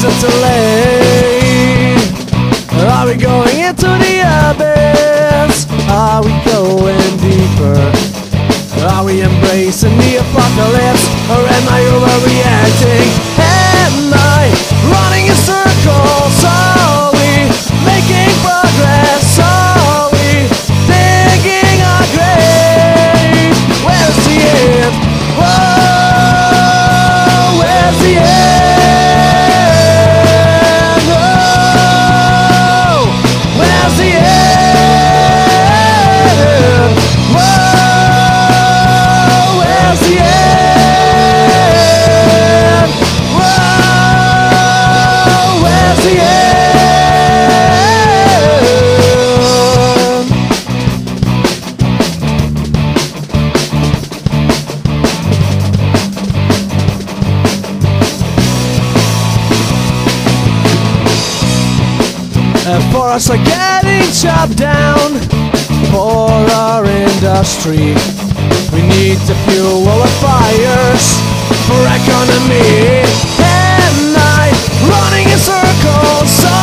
is it too late? Are we going into the abyss? Are we going deeper? Are we embracing the apocalypse? Or am I overreacting? Am I running in circles? Are we making progress? Are we digging our grave? Where's the end? Whoa, where's the end? Whoa, where's the end? Whoa. Forests are getting chopped down for our industry. We need to fuel our fires for economy. Am I running in circles?